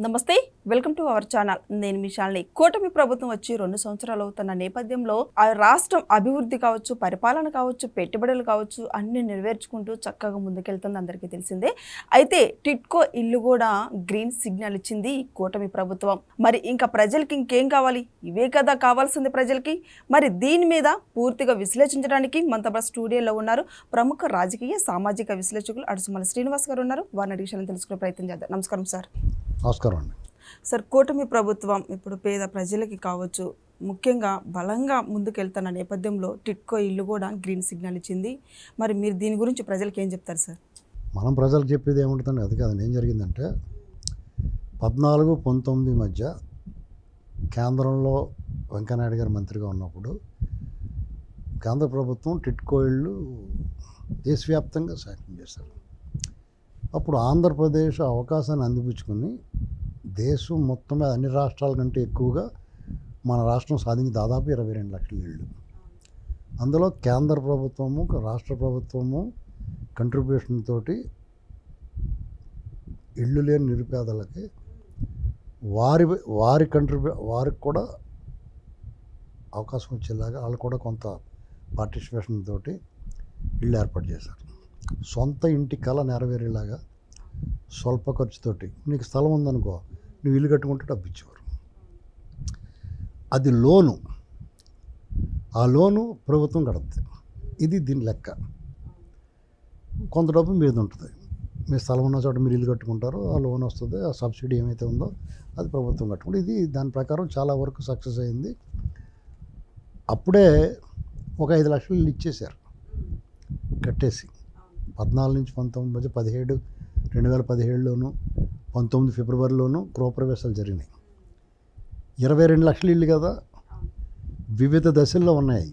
నమస్తే, welcome to our channel. నేను మీ శాలిని. కూటమి ప్రభుత్వం వచ్చి 2 సంవత్సరాలు అవుతున్న నేపథ్యంలో ఆ రాష్ట్రం అభివృద్ధి కావచ్చు, పరిపాలన కావచ్చు, పెట్టుబడులు కావచ్చు అన్ని నెరవేర్చుకుంటూ చక్కగా ముందుకెళ్తుంది, అందరికీ తెలిసిందే. అయితే టిట్కో ఇల్లు కూడా గ్రీన్ సిగ్నల్ ఇచ్చింది ఈ కూటమి ప్రభుత్వం. మరి ఇంకా ప్రజలకి ఇంకేం కావాలి? ఇవే కదా కావాల్సింది ప్రజలకి. మరి దీని మీద పూర్తిగా విశ్లేషించడానికి మనతో స్టూడియోలో ఉన్నారు ప్రముఖ రాజకీయ సామాజిక విశ్లేషకులు అడుసుమల శ్రీనివాస్ గారు ఉన్నారు. వారిని విషయాలను తెలుసుకునే ప్రయత్నం చేద్దాం. నమస్కారం సార్. నమస్కారం అండి. సార్, కూటమి ప్రభుత్వం ఇప్పుడు పేద ప్రజలకి కావచ్చు, ముఖ్యంగా బలంగా ముందుకెళ్తున్న నేపథ్యంలో టిట్కో ఇల్లు కూడా గ్రీన్ సిగ్నల్ ఇచ్చింది. మరి మీరు దీని గురించి ప్రజలకు ఏం చెప్తారు సార్? మనం ప్రజలకు చెప్పేది ఏముంటుందండి, అది కాదండి. ఏం జరిగిందంటే 14-19 మధ్య కేంద్రంలో వెంకయ్యనాయుడు గారు మంత్రిగా ఉన్నప్పుడు కేంద్ర ప్రభుత్వం టిట్కో ఇళ్ళు దేశవ్యాప్తంగా శాంక్షన్ చేశారు. అప్పుడు ఆంధ్రప్రదేశ్ అవకాశాన్ని అందిపుచ్చుకొని దేశం మొత్తం మీద అన్ని రాష్ట్రాల కంటే ఎక్కువగా మన రాష్ట్రం సాధించి దాదాపు 22 లక్షల ఇళ్ళు. అందులో కేంద్ర ప్రభుత్వము రాష్ట్ర ప్రభుత్వము కంట్రిబ్యూషన్ తోటి ఇళ్ళు లేని నిరుపేదలకి వారికి కూడా అవకాశం వచ్చేలాగా వాళ్ళు కూడా కొంత పార్టిసిపేషన్ తోటి ఇళ్ళు ఏర్పాటు చేశారు. సొంత ఇంటి కళ నెరవేరేలాగా స్వల్ప ఖర్చుతోటి, నీకు స్థలం ఉందనుకో, నువ్వు ఇల్లు కట్టుకుంటే డబ్బు ఇచ్చేవారు. అది లోను, ఆ లోను ప్రభుత్వం కడుతుంది. ఇది దీని లెక్క. కొంత డబ్బు మీద ఉంటుంది. మీ స్థలం ఉన్న చోట మీరు ఇల్లు కట్టుకుంటారు, ఆ లోన్ వస్తుంది, ఆ సబ్సిడీ ఏమైతే ఉందో అది ప్రభుత్వం కట్టుకుంటుంది. ఇది దాని ప్రకారం చాలా వరకు సక్సెస్ అయింది. అప్పుడే ఒక 5 లక్షలు ఇల్లు ఇచ్చేశారు కట్టేసి. 14-19 మధ్య 2017లోను 19 ఫిబ్రవరిలోను గృహప్రవేశాలు జరిగినాయి. 22 లక్షల ఇల్లు కదా, వివిధ దశల్లో ఉన్నాయి.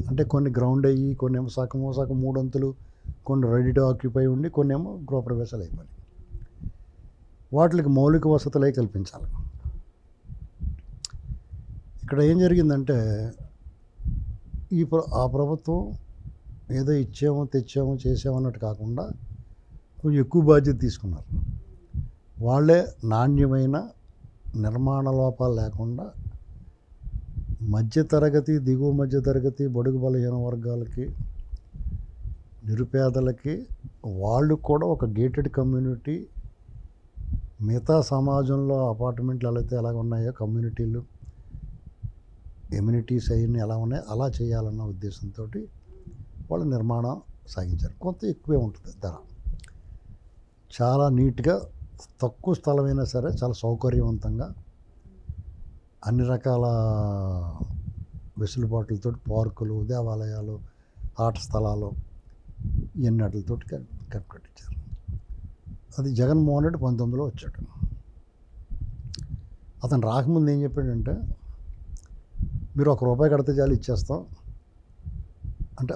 అంటే కొన్ని గ్రౌండ్ అయ్యి, కొన్ని ఏమో సగం 3 అంతులు, కొన్ని రెడీ టు ఆక్యుపై ఉండి, కొన్ని ఏమో గృహప్రవేశాలు అయిపోయి. వాటికి మౌలిక వసతులే కల్పించాలి. ఇక్కడ ఏం జరిగిందంటే ఆ ప్రభుత్వం ఏదో ఇచ్చామో తెచ్చామో చేసామో అన్నట్టు కాకుండా కొంచెం ఎక్కువ బాధ్యత తీసుకున్నారు. వాళ్ళే నాణ్యమైన నిర్మాణ లోపాలు లేకుండా మధ్యతరగతి, దిగువ మధ్యతరగతి, బడుగు బలహీన వర్గాలకి, నిరుపేదలకి వాళ్ళు కూడా ఒక గేటెడ్ కమ్యూనిటీ, మిగతా సమాజంలో అపార్ట్మెంట్లు ఎలా ఎలాగ ఉన్నాయో కమ్యూనిటీలు, ఎమ్యూనిటీస్ అవన్నీ ఎలా ఉన్నాయో అలా చేయాలన్న ఉద్దేశంతో వాళ్ళు నిర్మాణం సాగించారు. కొంత ఎక్కువే ఉంటుంది ధర. చాలా నీట్గా, తక్కువ స్థలమైనా సరే చాలా సౌకర్యవంతంగా అన్ని రకాల వెసులుబాట్లతో పార్కులు, దేవాలయాలు, ఆట స్థలాలు ఇవన్నిటితో కట్టించారు. అది జగన్మోహన్ రెడ్డి 19లో వచ్చాడు. అతను రాకముందు ఏం చెప్పాడంటే, మీరు ₹1 కడితే చాలు ఇచ్చేస్తాం అంటే,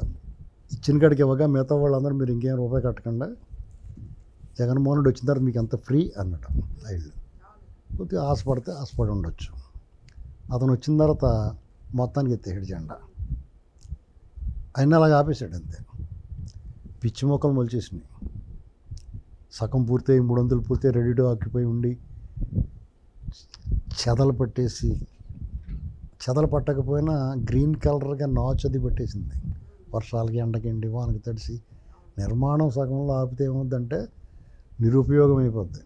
ఇచ్చిన కాడికి ఇవ్వగా మిగతా వాళ్ళందరూ మీరు ఇంకేం రూపాయి కట్టకుండా, జగన్మోహన్ రెడ్డి వచ్చిన తర్వాత మీకు అంత ఫ్రీ అన్నట్టు. ఆ ఇల్లు కొద్దిగా ఆశపడి ఉండొచ్చు. అతను వచ్చిన తర్వాత మొత్తానికి ఎత్తేసాడు జెండా. ఆయన అలాగ ఆపేశాడు అంతే. పిచ్చి మొక్కలు మొలిచేసినాయి. సగం పూర్తయి 3 అంతులు పూర్తయి రెడీ టు ఆక్యుపై ఉండి చెదలు పట్టకపోయినా గ్రీన్ కలర్గా నాచది పట్టేసింది. వర్షాలకి, ఎండకి, ఎండి, వానకి తడిసి నిర్మాణం సగంలో ఆపితే ఏమవుద్దంటే నిరుపయోగం అయిపోద్ది.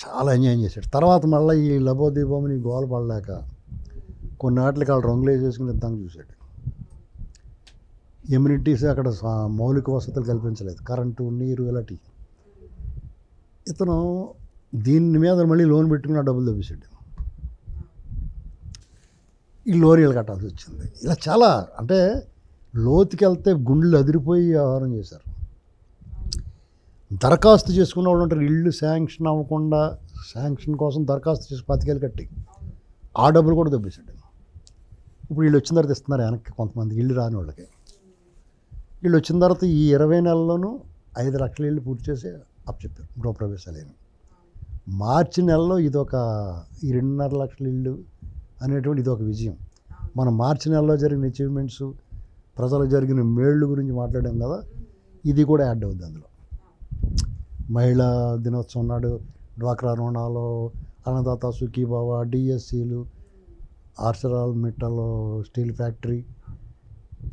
చాలా ఎంజాయ్ చేశాడు. తర్వాత మళ్ళీ ఈ లబోదీపంని గోల పడలేక కొన్ని వాటికి వాళ్ళు రంగులు వేసేసుకుని ఇద్దామని చూశాడు. ఎమ్యూనిటీస్ అక్కడ మౌలిక వసతులు కల్పించలేదు, కరెంటు, నీరు ఇలాంటివి. ఇతను దీని మీద మళ్ళీ లోన్ పెట్టుకుని డబ్బులు తెప్పించాడు. ఈ లోరీలు కట్టాల్సి వచ్చింది. ఇలా చాలా, అంటే లోతుకి వెళ్తే గుండెలు అదిరిపోయి వ్యవహారం చేశారు. దరఖాస్తు చేసుకున్న వాళ్ళు ఉంటారు, ఇల్లు శాంక్షన్ అవ్వకుండా శాంక్షన్ కోసం దరఖాస్తు చేసి 10 ఏళ్ళు కట్టి ఆ డబ్బులు కూడా దెబ్బేశాడు. ఇప్పుడు వీళ్ళు వచ్చిన తర్వాత ఇస్తున్నారు వెనక్కి కొంతమందికి, ఇల్లు రాని వాళ్ళకి. వీళ్ళు వచ్చిన తర్వాత ఈ 20 నెలల్లోనూ 5 లక్షల ఇల్లు పూర్తి చేసి అప్పచెప్పారు గృహప్రవేశాలు. మార్చి నెలలో ఇదొక 2.5 లక్షల ఇల్లు అనేటువంటి ఇదొక విజయం. మనం మార్చి నెలలో జరిగిన అచీవ్మెంట్స్, ప్రజలకు జరిగిన మేళ్ళు గురించి మాట్లాడాం కదా, ఇది కూడా యాడ్ అవుద్ది అందులో. మహిళా దినోత్సవం నాడు డ్వాక్రా రుణాలు, అన్నదాత సుఖీభావ, డిఎస్సీలు, ఆర్సెరాల్ మిట్టల్ స్టీల్ ఫ్యాక్టరీ,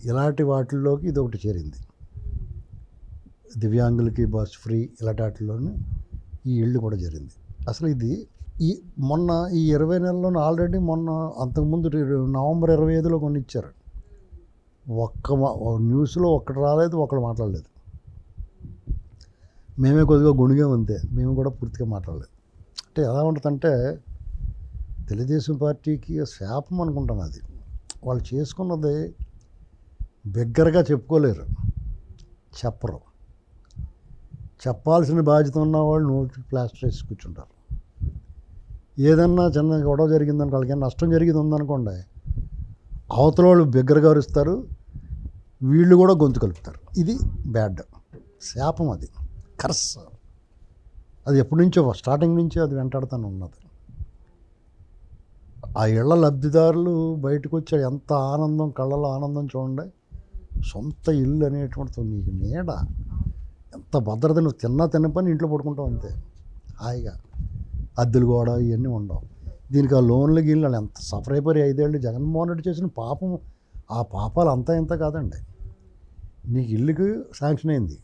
ఇలాంటి వాటిల్లోకి ఇది ఒకటి చేరింది. దివ్యాంగులకి బస్ ఫ్రీ, ఇలాంటి వాటిల్లోనే ఈ ఇళ్ళు కూడా జరిగింది. అసలు ఇది మొన్న ఈ 20 నెలల్లోనే ఆల్రెడీ మొన్న అంతకుముందు నవంబర్ 25లో కొన్ని ఇచ్చారు. న్యూస్లో ఒక్కటి రాలేదు, ఒకడు మాట్లాడలేదు. మేమే కొద్దిగా గుణిగా అంతే, మేము కూడా పూర్తిగా మాట్లాడలేదు. అంటే ఎలా ఉంటుందంటే తెలుగుదేశం పార్టీకి శాపం అనుకుంటాను. అది వాళ్ళు చేసుకున్నది బిగ్గరగా చెప్పుకోలేరు, చెప్పరు. చెప్పాల్సిన బాధ్యత ఉన్న వాళ్ళు నోటి ప్లాస్టర్ వేసి కూర్చుంటారు. ఏదన్నా చిన్న గొడవ జరిగిందనుకో, వాళ్ళకి నష్టం జరిగింది ఉందనుకోండి, అవతల వాళ్ళు బిగ్గరగా అరుస్తారు, వీళ్ళు కూడా గొంతు కలుపుతారు. ఇది బ్యాడ్ శాపం, అది కర్స్. అది ఎప్పటి నుంచో స్టార్టింగ్ నుంచో అది వెంటాడుతూనే ఉన్నది. ఆ ఇళ్ల లబ్ధిదారులు బయటకు వచ్చే ఎంత ఆనందం, కళ్ళలో ఆనందం చూడండి. సొంత ఇల్లు అనేటువంటిది నీకు నీడ, ఎంత భద్రత. నువ్వు తిన్న పని ఇంట్లో పడుకుంటావు అంతే హాయిగా. అద్దెలు కూడా ఇవన్నీ ఉండవు. దీనికి ఆ లోన్లు గిన్లు వాళ్ళు ఎంత సఫర్ అయిపోయి 5 ఏళ్ళు జగన్మోహన్ రెడ్డి చేసిన పాపం. ఆ పాపాలు అంతా ఇంత కాదండి. నీకు ఇల్లుకి శాంక్షన్ అయింది,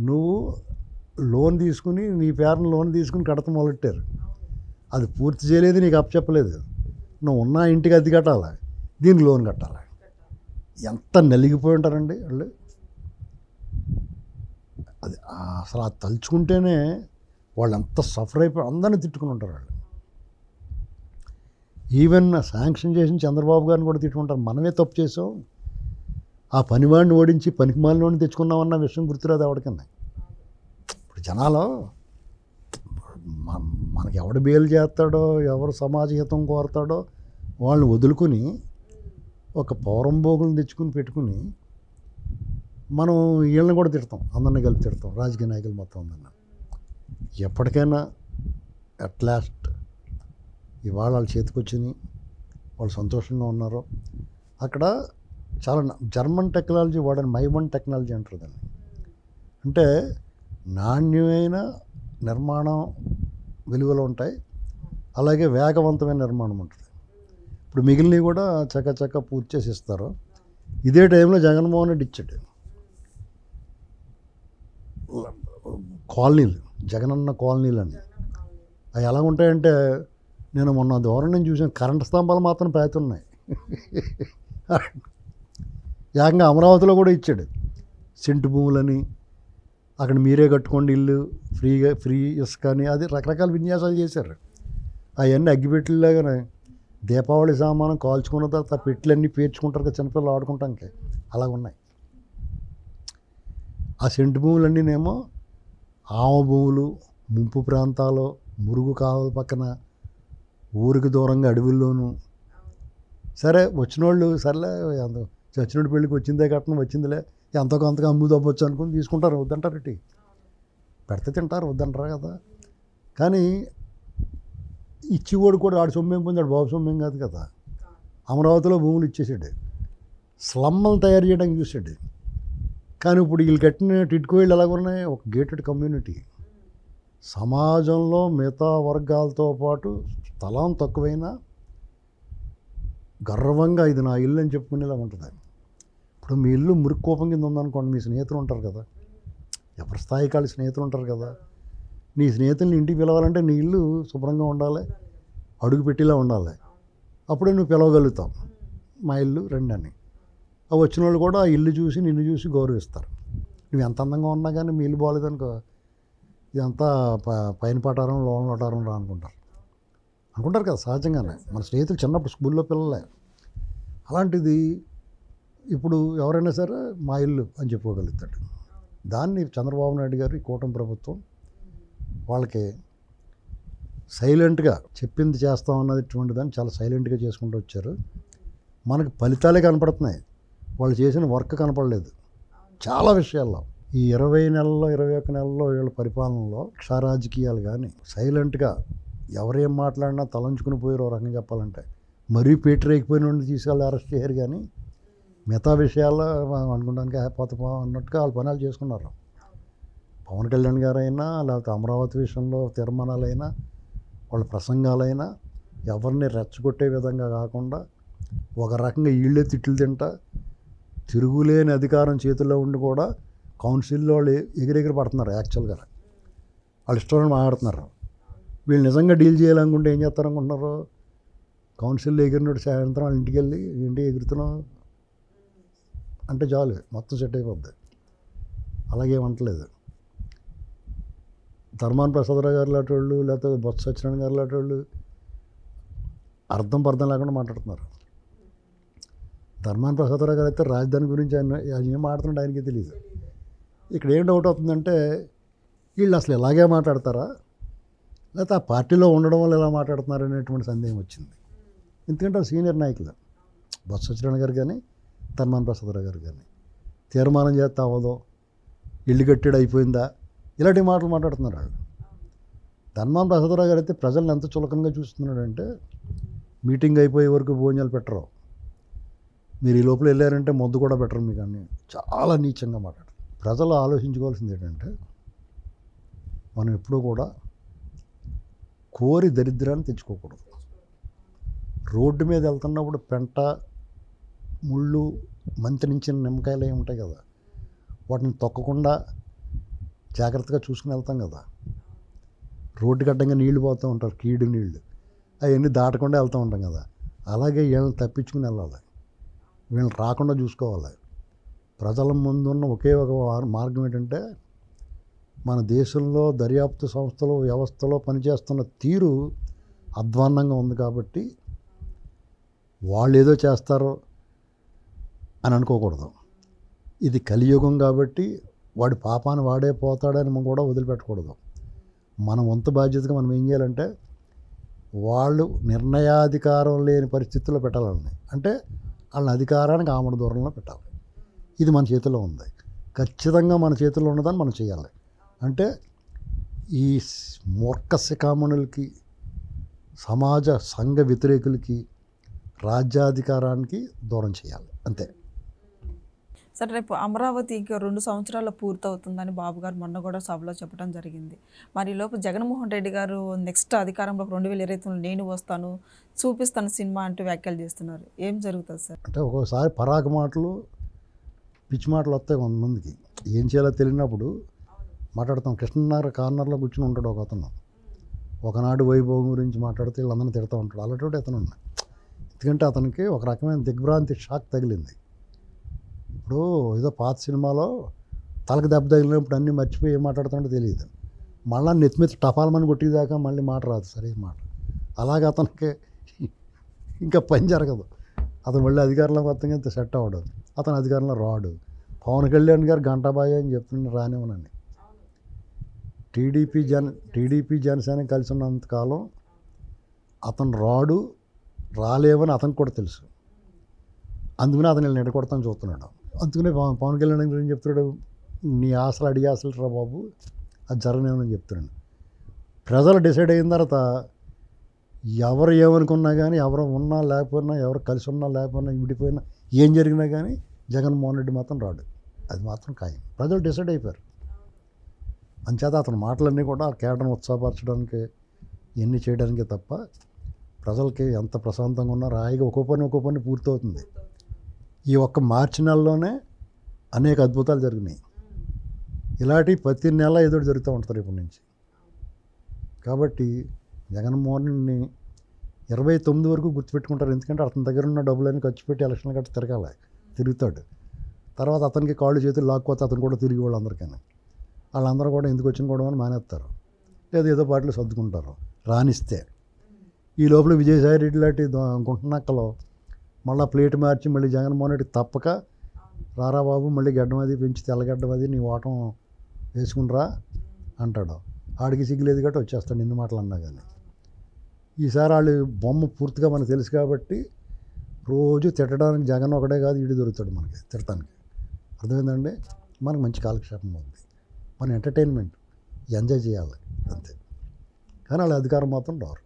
నువ్వు లోన్ తీసుకుని నీ పేరున లోన్ తీసుకుని కడత మొదలెట్టారు. అది పూర్తి చేయలేదు, నీకు అప్పచెప్పలేదు. నువ్వు ఉన్న ఇంటికి అద్దె కట్టాలి, దీనికి లోన్ కట్టాలి. ఎంత నలిగిపోయి ఉంటారండి వాళ్ళు. అది అసలు అది తలుచుకుంటేనే వాళ్ళు ఎంత సఫర్ అయిపోయి అందరినీ తిట్టుకుని ఉంటారు వాళ్ళు. ఈవెన్ శాంక్షన్ చేసిన చంద్రబాబు గారిని కూడా తిట్టుకుంటారు. మనమే తప్పు చేసాం, ఆ పనివాడిని ఓడించి పనికిమాలినోడిని తెచ్చుకున్నామన్న విషయం గుర్తురాదు ఎవరికన్నా. ఇప్పుడు జనాలు మనకి ఎవడు బేలు చేస్తాడో, ఎవరు సమాజ హితం కోరుతాడో వాళ్ళని వదులుకొని ఒక పౌరంబోగులను తెచ్చుకుని పెట్టుకుని మనం వీళ్ళని కూడా తిడతాం, అందరినీ కలిపి తిడతాం, రాజకీయ నాయకులు మొత్తం అందరినీ. ఎప్పటికైనా అట్ లాస్ట్ ఇవాళ వాళ్ళ చేతికి వచ్చినాయి, వాళ్ళు సంతోషంగా ఉన్నారు. అక్కడ చాలా జర్మన్ టెక్నాలజీ వాడని మైమన్ టెక్నాలజీ అంటారు దాన్ని. అంటే నాణ్యమైన నిర్మాణం విలువలు ఉంటాయి, అలాగే వేగవంతమైన నిర్మాణం ఉంటుంది. ఇప్పుడు మిగిలినవి కూడా చక్క పూర్తి చేసి ఇస్తారు. ఇదే టైంలో జగన్మోహన్ రెడ్డి ఇచ్చాడు కాలనీలు, జగనన్న కాలనీలు అని. అవి ఎలా ఉంటాయంటే, నేను మొన్న దూరం నుంచి చూసాను, కరెంటు స్తంభాలు మాత్రం పేతున్నాయి. ఏకంగా అమరావతిలో కూడా ఇచ్చాడు సెంటు భూములని, అక్కడ మీరే కట్టుకోండి ఇల్లు, ఫ్రీ ఇసుక అని, అది రకరకాల విన్యాసాలు చేశారు. అవన్నీ అగ్గిపెట్టెలాగానే దీపావళి సామానం కాల్చుకున్న తర్వాత పెట్టెలన్నీ పేర్చుకుంటారు కదా చిన్నపిల్లలు ఆడుకుంటానికి, అలాగ ఉన్నాయి. ఆ సెంటు భూములన్నీనేమో ఆవ భూములు, ముంపు ప్రాంతాలు, మురుగు కాలువ పక్కన, ఊరికి దూరంగా అడవుల్లోనూ. సరే వచ్చిన వాళ్ళు సర్లే చచ్చినోడి పెళ్ళికి వచ్చిందే కట్నం వచ్చిందిలే, ఎంతో కొంతగా అమ్ము దవ్వచ్చు అనుకుని తీసుకుంటారు. వద్దంటారు, ఇటు పెడితే తింటారు, వద్దంటారు కదా. కానీ ఇచ్చివాడు కూడా ఆడు సొమ్మేం పొందాడు, బాబు సొమ్మేం కాదు కదా. అమరావతిలో భూములు ఇచ్చేసాడు, స్లమ్మలు తయారు చేయడానికి చూసాడు. కానీ ఇప్పుడు వీళ్ళు కట్టిన టిట్కో ఇళ్ళు ఎలాగ ఉన్నాయి, ఒక గేటెడ్ కమ్యూనిటీ. సమాజంలో మిగతా వర్గాలతో పాటు స్థలం తక్కువైనా గర్వంగా ఇది నా ఇల్లు అని చెప్పుకునేలా ఉంటుంది. ఇప్పుడు మీ ఇల్లు మురికి కోపం కింద ఉందనుకోండి, మీ స్నేహితులు ఉంటారు కదా, ఎవరి స్థాయి కాళ్ళ స్నేహితులు ఉంటారు కదా. నీ స్నేహితుల్ని ఇంటికి పిలవాలంటే నీ ఇల్లు శుభ్రంగా ఉండాలి, అడుగు పెట్టేలా ఉండాలి. అప్పుడే నువ్వు పిలవగలుగుతావు, మా ఇల్లు రండి అని. ఆ వచ్చిన వాళ్ళు కూడా ఆ ఇల్లు చూసి నిన్ను చూసి గౌరవిస్తారు. నువ్వు ఎంత అందంగా ఉన్నా కానీ మీ ఇల్లు బాగోలేదనుకో, ఇదంతా పైన పటారం లోన పటారం రా అనుకుంటారు కదా సహజంగానే. మన స్నేహితులు చిన్నప్పుడు స్కూల్లో పిల్లలే. అలాంటిది ఇప్పుడు ఎవరైనా సరే మా ఇల్లు అని చెప్పుకోగలుగుతాడు. దాన్ని చంద్రబాబు నాయుడు గారు, ఈ కూటమి ప్రభుత్వం వాళ్ళకి సైలెంట్గా చెప్పింది చేస్తామన్నటువంటి దాన్ని చాలా సైలెంట్గా చేసుకుంటూ వచ్చారు. మనకు ఫలితాలే కనపడుతున్నాయి, వాళ్ళు చేసిన వర్క్ కనపడలేదు చాలా విషయాల్లో. ఈ 20 నెలల్లో 21 నెలల్లో వీళ్ళ పరిపాలనలో క్షారాజకీయాలు కానీ సైలెంట్గా ఎవరేం మాట్లాడినా తలంచుకుని పోయారు. రకంగా చెప్పాలంటే మరీ పేటరేకిపోయిన వాడిని తీసుకెళ్ళి అరెస్ట్ చేయరు, కానీ మిగతా విషయాల్లో అనుకోవడానికి పోతే అన్నట్టుగా వాళ్ళు పనులు చేసుకున్నారు. పవన్ కళ్యాణ్ గారైనా లేకపోతే అమరావతి విషయంలో తీర్మానాలైనా వాళ్ళ ప్రసంగాలైనా ఎవరిని రెచ్చగొట్టే విధంగా కాకుండా ఒక రకంగా వీళ్ళే తిట్లు తింటా తిరుగులేని అధికారం చేతుల్లో ఉండి కూడా కౌన్సిల్లో వాళ్ళు ఎగిరెగిరి పడుతున్నారు. యాక్చువల్గా వాళ్ళు ఇష్టం మాట్లాడుతున్నారు. వీళ్ళు నిజంగా డీల్ చేయాలనుకుంటే ఏం చేస్తారనుకుంటున్నారు? కౌన్సిల్లో ఎగిరినట్టు సాయంత్రం వాళ్ళ ఇంటికి వెళ్ళి ఏంటి ఎగురుతున్నాం అంటే చాలు, మొత్తం సెట్ అయిపోద్ది. అలాగే వంటలేదు. ధర్మాన ప్రసాదరావు గారు లాంటి వాళ్ళు లేకపోతే బొత్స సత్యనారాయణ గారు లాంటి వాళ్ళు అర్థం లేకుండా మాట్లాడుతున్నారు. ధర్మాన ప్రసాదరావు గారు అయితే రాజధాని గురించి ఆయన ఏం మాట్లాడుతున్నాడు ఆయనకి తెలియదు. ఇక్కడ ఏం డౌట్ అవుతుందంటే వీళ్ళు అసలు ఇలాగే మాట్లాడతారా లేకపోతే ఆ పార్టీలో ఉండడం వల్ల ఎలా మాట్లాడుతున్నారు అనేటువంటి సందేహం వచ్చింది. ఎందుకంటే సీనియర్ నాయకులు బొత్స సత్యనారాయణ గారు కానీ ధర్మాన ప్రసాదరావు గారు కానీ తీర్మానం చేస్తే అవ్వదో, ఇల్లు కట్టేడు అయిపోయిందా, ఇలాంటి మాటలు మాట్లాడుతున్నారు వాళ్ళు. ధర్మాన ప్రసాదరావు గారు అయితే ప్రజలను ఎంత చులకనగా చూస్తున్నాడంటే మీటింగ్ అయిపోయే వరకు భోజనాలు పెట్టరు, మీరు ఈ లోపల వెళ్ళారంటే మొద్దు కూడా పెట్టరు మీకు అని చాలా నీచంగా మాట్లాడతారు. ప్రజలు ఆలోచించుకోవాల్సింది ఏంటంటే మనం ఎప్పుడూ కూడా కోరి దరిద్రాన్ని తెచ్చుకోకూడదు. రోడ్డు మీద వెళ్తున్నప్పుడు పెంట ముళ్ళు మంత్రించిన నిమ్మకాయలు ఏమి ఉంటాయి కదా, వాటిని తొక్కకుండా జాగ్రత్తగా చూసుకుని వెళ్తాం కదా. రోడ్డు గడ్డంగా నీళ్లు పోతూ ఉంటారు, కీడు నీళ్లు, అవన్నీ దాటకుండా వెళ్తూ ఉంటాం కదా. అలాగే వీళ్ళని తప్పించుకుని వెళ్ళాలి, వీళ్ళని రాకుండా చూసుకోవాలి. ప్రజల ముందున్న ఒకే ఒక మార్గం ఏంటంటే మన దేశంలో దర్యాప్తు సంస్థలు వ్యవస్థలో పనిచేస్తున్న తీరు అధ్వాన్నంగా ఉంది కాబట్టి వాళ్ళు ఏదో చేస్తారో అని అనుకోకూడదు. ఇది కలియుగం కాబట్టి వాడి పాపాన్ని వాడే పోతాడని మనం కూడా వదిలిపెట్టకూడదు. మన వంతు బాధ్యతగా మనం ఏం చేయాలంటే వాళ్ళు నిర్ణయాధికారం లేని పరిస్థితుల్లో పెట్టాలని, అంటే వాళ్ళని అధికారానికి ఆమడ దూరంలో పెట్టాలి. ఇది మన చేతిలో ఉంది, ఖచ్చితంగా మన చేతిలో ఉన్నదని మనం చేయాలి. అంటే ఈ మూర్ఖ శిఖామణులకి, సమాజ సంఘ వ్యతిరేకులకి, రాజ్యాధికారానికి దూరం చేయాలి, అంతే. సరే, రేపు అమరావతి ఇంకా 2 సంవత్సరాలు పూర్తవుతుందని బాబు గారు మొన్న కూడా సభలో చెప్పడం జరిగింది. మరి ఈ లోపు జగన్మోహన్ రెడ్డి గారు నెక్స్ట్ అధికారంలోకి 2029 నేను వస్తాను, చూపిస్తాను సినిమా అంటూ వ్యాఖ్యలు చేస్తున్నారు. ఏం జరుగుతుంది సార్? అంటే ఒక్కోసారి పరాకు మాటలు, పిచ్చి మాటలు వస్తాయి కొంతమందికి. ఏం చేయాలో తెలియనప్పుడు మాట్లాడతాం. కృష్ణనగర్ కార్నర్లో కూర్చుని ఉంటాడు ఒక అతను, ఒకనాడు వైభవం గురించి మాట్లాడితే వీళ్ళందరినీ తిడతా ఉంటాడు. అలాంటి అతను ఉన్నాయి. ఎందుకంటే అతనికి ఒక రకమైన దిగ్భ్రాంతి, షాక్ తగిలింది. ఇప్పుడు ఏదో పాత సినిమాలో తలకు దెబ్బ తగిలినప్పుడు అన్నీ మర్చిపోయి ఏం మాట్లాడుతుంటే తెలియదు, మళ్ళీ నెత్తిమెత్తి టపాలమని కొట్టేదాకా మళ్ళీ మాట రాదు సరైన మాట. అలాగే అతనికి ఇంకా పని జరగదు. అతను మళ్ళీ అధికారంలోకి వస్తాగా ఇంత సెట్ అవ్వడు, అతను అధికారంలో రాడు. పవన్ కళ్యాణ్ గారు గంటాబాయి అని చెప్తున్నారు రానివ్వనని. టీడీపీ జనసేన కలిసి ఉన్నంతకాలం అతను రాలేవని అతనికి కూడా తెలుసు. అందుకనే అతను వీళ్ళని ఎడగొడతాను చూస్తున్నాడు. అందుకనే పవన్ కళ్యాణ్ గురించి చెప్తున్నాడు, నీ ఆశలు అడిగే ఆశలు రా బాబు, అది జరగనేమని చెప్తున్నాడు. ప్రజలు డిసైడ్ అయిన తర్వాత ఎవరు ఏమనుకున్నా కానీ, ఎవరు ఉన్నా లేకపోయినా, ఎవరు కలిసి ఉన్నా లేకపోయినా, విడిపోయినా, ఏం జరిగినా కానీ జగన్మోహన్ రెడ్డి మాత్రం రాడు, అది మాత్రం ఖాయం. ప్రజలు డిసైడ్ అయిపోయారు. అంచేత అతని మాటలన్నీ కూడా కేటను ఉత్సాహపరచడానికి, ఎన్ని చేయడానికి తప్ప ప్రజలకి ఎంత ప్రశాంతంగా ఉన్నా రాయిగా ఒక్కో పని పూర్తవుతుంది. ఈ ఒక్క మార్చి నెలలోనే అనేక అద్భుతాలు జరిగినాయి. ఇలాంటి ప్రతి నెల ఏదో జరుగుతూ ఉంటారు ఇప్పటి నుంచి. కాబట్టి జగన్మోహన్ని 29 వరకు గుర్తుపెట్టుకుంటారు. ఎందుకంటే అతని దగ్గర ఉన్న డబ్బులన్నీ ఖర్చు పెట్టి ఎలక్షన్లు గట్రా తిరుగుతాడు. తర్వాత అతనికి కాళ్ళు చేతులు లాక్కోతే అతను కూడా తిరిగి వాళ్ళందరికీ, వాళ్ళందరూ కూడా ఎందుకు వచ్చిన కూడా అని మానేస్తారు, లేదా ఏదో పార్టీలు సర్దుకుంటారు రానిస్తే. ఈ లోపల విజయసాయి రెడ్డి లాంటి గుంటనక్కలో మళ్ళీ ప్లేట్ మార్చి మళ్ళీ జగన్మోహన్ రెడ్డి తప్పక రారా బాబు మళ్ళీ గడ్డం అది పెంచి తెల్లగడ్డం అది నీ ఓటం వేసుకునిరా అంటాడు. ఆడికి సిగ్గులేదు కాబట్టి వచ్చేస్తాడు ఎన్ని మాటలు అన్నా కానీ. ఈసారి వాళ్ళు బొమ్మ పూర్తిగా మనకు తెలుసు కాబట్టి రోజు తిట్టడానికి జగన్ ఒకటే కాదు, ఈడు దొరుకుతాడు మనకి తిట్టడానికి. అర్థమైందండి? మనకు మంచి కాలక్షేపం అవుతుంది, మన ఎంటర్టైన్మెంట్ ఎంజాయ్ చేయాలి అంతే. కానీ వాళ్ళ అధికారం మాత్రం రారు.